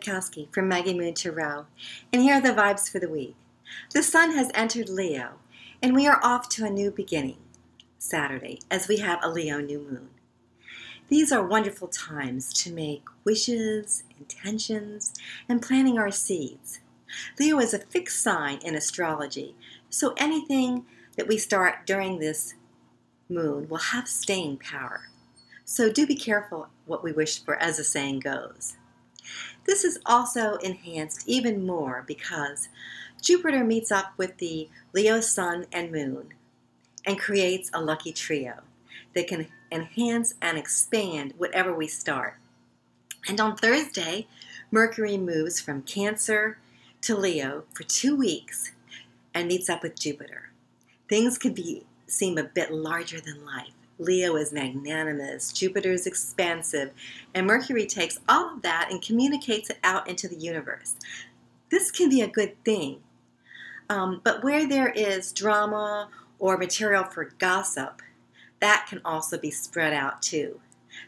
Witkowski from Maggie Moon Tarot, and here are the vibes for the week. The sun has entered Leo, and we are off to a new beginning, Saturday, as we have a Leo new moon. These are wonderful times to make wishes, intentions, and planting our seeds. Leo is a fixed sign in astrology, so anything that we start during this moon will have staying power. So do be careful what we wish for, as the saying goes. This is also enhanced even more because Jupiter meets up with the Leo sun and moon and creates a lucky trio that can enhance and expand whatever we start. And on Thursday, Mercury moves from Cancer to Leo for 2 weeks and meets up with Jupiter. Things could seem a bit larger than life. Leo is magnanimous, Jupiter is expansive, and Mercury takes all of that and communicates it out into the universe. This can be a good thing, but where there is drama or material for gossip, that can also be spread out too.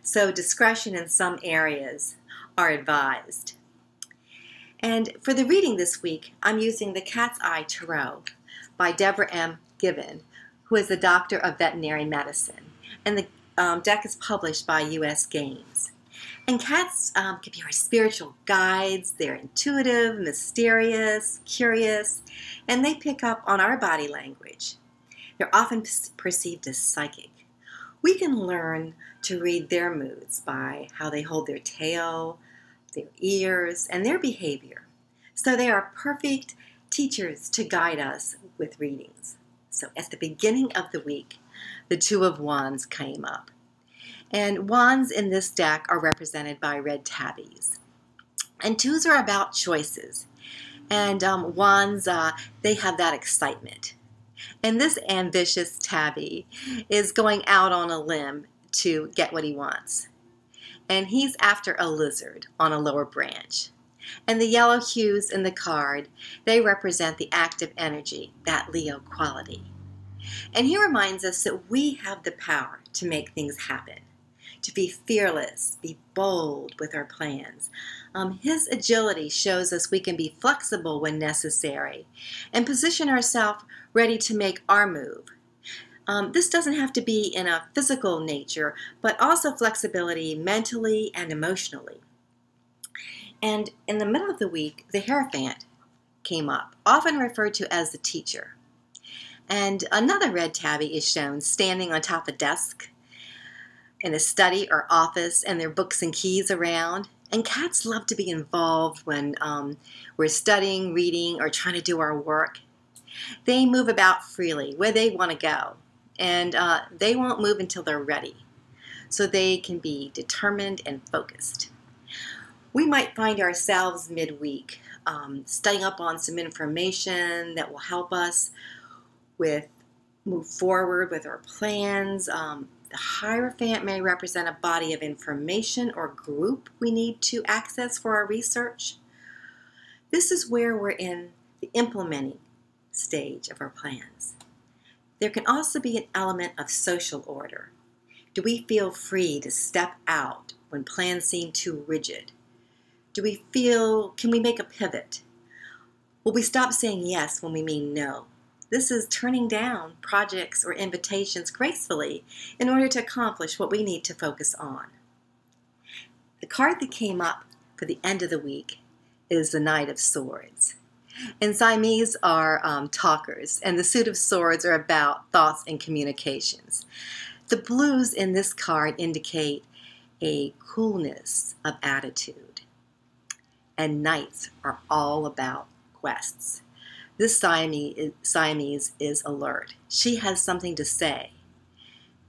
So discretion in some areas are advised. And for the reading this week, I'm using the Cat's Eye Tarot by Debra M. Givin, who is the Doctor of Veterinary Medicine. And the deck is published by U.S. Games. And cats can be our spiritual guides. They're intuitive, mysterious, curious, and they pick up on our body language. They're often perceived as psychic. We can learn to read their moods by how they hold their tail, their ears, and their behavior. So they are perfect teachers to guide us with readings. So at the beginning of the week, the Two of Wands came up. And wands in this deck are represented by red tabbies. And twos are about choices. And wands, they have that excitement. And this ambitious tabbie is going out on a limb to get what he wants. And he's after a lizard on a lower branch. And the yellow hues in the card, they represent the active energy, that Leo quality. And he reminds us that we have the power to make things happen, to be fearless, be bold with our plans. His agility shows us we can be flexible when necessary and position ourselves ready to make our move. This doesn't have to be in a physical nature, but also flexibility mentally and emotionally. And in the middle of the week, the Hierophant came up, often referred to as the teacher. And another red tabby is shown standing on top of a desk in a study or office, and there are books and keys around. And cats love to be involved when we're studying, reading, or trying to do our work. They move about freely where they want to go, and they won't move until they're ready. So they can be determined and focused. We might find ourselves midweek studying up on some information that will help us move forward with our plans. The Hierophant may represent a body of information or group we need to access for our research. This is where we're in the implementing stage of our plans. There can also be an element of social order. Do we feel free to step out when plans seem too rigid? Can we make a pivot? Will we stop saying yes when we mean no? This is turning down projects or invitations gracefully in order to accomplish what we need to focus on. The card that came up for the end of the week is the Knight of Swords. And Siamese are talkers, and the suit of swords are about thoughts and communications. The blues in this card indicate a coolness of attitude. And knights are all about quests. This Siamese is alert. She has something to say,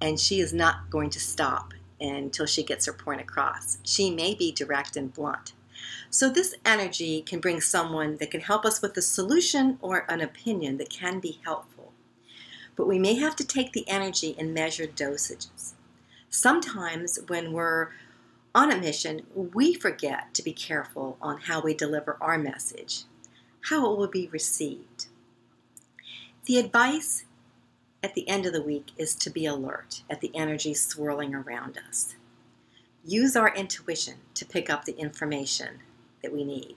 and she is not going to stop until she gets her point across. She may be direct and blunt. So this energy can bring someone that can help us with a solution or an opinion that can be helpful. But we may have to take the energy in measured dosages. Sometimes when we're on a mission, we forget to be careful on how we deliver our message, how it will be received. The advice at the end of the week is to be alert at the energy swirling around us. Use our intuition to pick up the information that we need.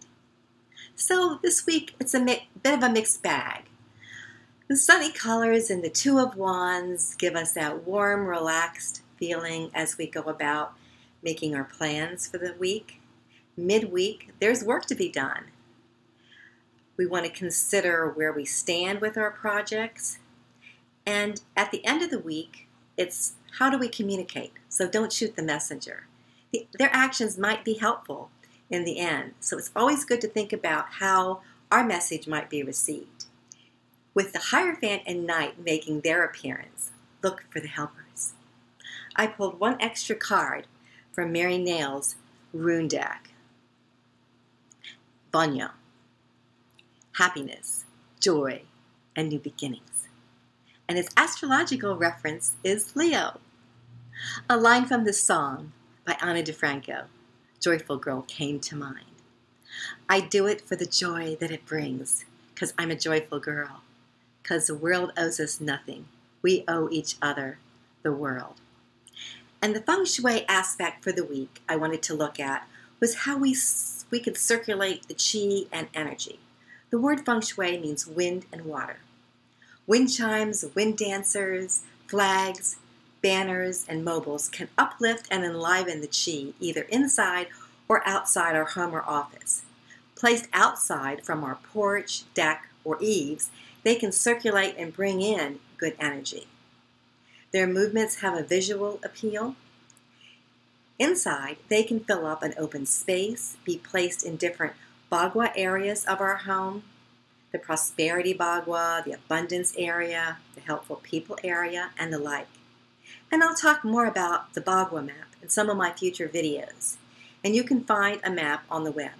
So this week, it's a bit of a mixed bag. The sunny colors and the Two of Wands give us that warm, relaxed feeling as we go about making our plans for the week. Midweek, there's work to be done. We want to consider where we stand with our projects. And at the end of the week, it's how do we communicate? So don't shoot the messenger. Their actions might be helpful in the end. So it's always good to think about how our message might be received. With the Hierophant and Knight making their appearance, look for the helpers. I pulled one extra card from Mary Nail's rune deck. Bunyo. Happiness, joy, and new beginnings. And its astrological reference is Leo. A line from the song by Ana DeFranco, Joyful Girl, came to mind. I do it for the joy that it brings, because I'm a joyful girl, because the world owes us nothing. We owe each other the world. And the Feng Shui aspect for the week I wanted to look at was how we could circulate the qi and energy. The word Feng Shui means wind and water. Wind chimes, wind dancers, flags, banners, and mobiles can uplift and enliven the qi either inside or outside our home or office. Placed outside from our porch, deck, or eaves, they can circulate and bring in good energy. Their movements have a visual appeal. Inside, they can fill up an open space, be placed in different bagua areas of our home, the prosperity bagua, the abundance area, the helpful people area, and the like. And I'll talk more about the bagua map in some of my future videos, and you can find a map on the web.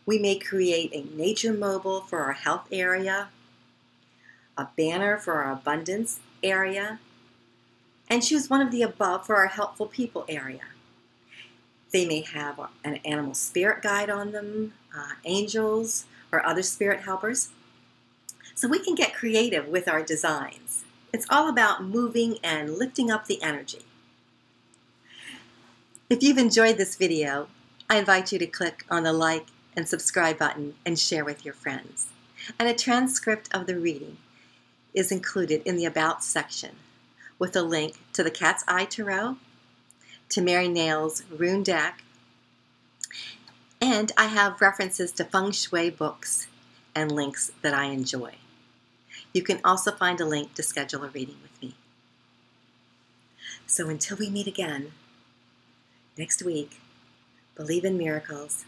We may create a nature mobile for our health area, a banner for our abundance area, and choose one of the above for our helpful people area. They may have an animal spirit guide on them, angels, or other spirit helpers. So we can get creative with our designs. It's all about moving and lifting up the energy. If you've enjoyed this video, I invite you to click on the like and subscribe button and share with your friends. And a transcript of the reading is included in the About section with a link to the Cat's Eye Tarot, to Mary Nail's rune deck, and I have references to Feng Shui books and links that I enjoy. You can also find a link to schedule a reading with me. So until we meet again next week, believe in miracles,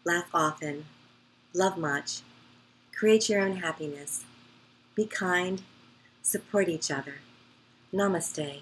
laugh often, love much, create your own happiness, be kind, support each other. Namaste.